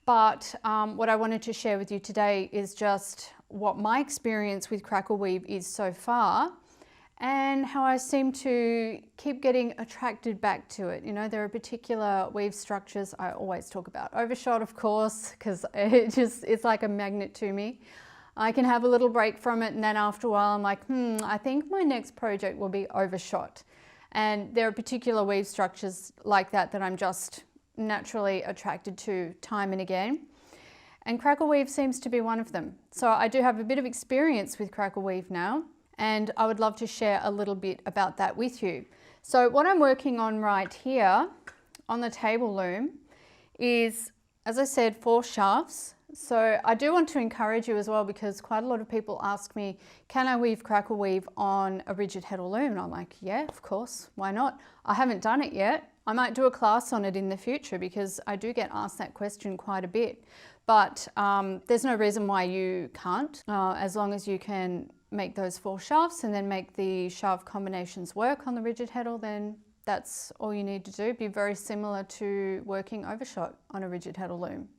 But what I wanted to share with you today is just what my experience with Crackle weave is so far, and how I seem to keep getting attracted back to it. You know, there are particular weave structures. I always talk about overshot, of course, because it's like a magnet to me. I can have a little break from it, and then after a while I'm like, I think my next project will be overshot. And there are particular weave structures like that that I'm just naturally attracted to time and again. And Crackle weave seems to be one of them. So I do have a bit of experience with Crackle weave now, and I would love to share a little bit about that with you. So what I'm working on right here on the table loom is, as I said, 4 shafts. So I do want to encourage you as well, because quite a lot of people ask me, can I weave Crackle weave on a rigid Heddle loom? And I'm like, yeah, of course, why not? I haven't done it yet. I might do a class on it in the future, because I do get asked that question quite a bit. But there's no reason why you can't, as long as you can make those 4 shafts and then make the shaft combinations work on the rigid Heddle, then that's all you need to do. Be very similar to working overshot on a rigid Heddle loom.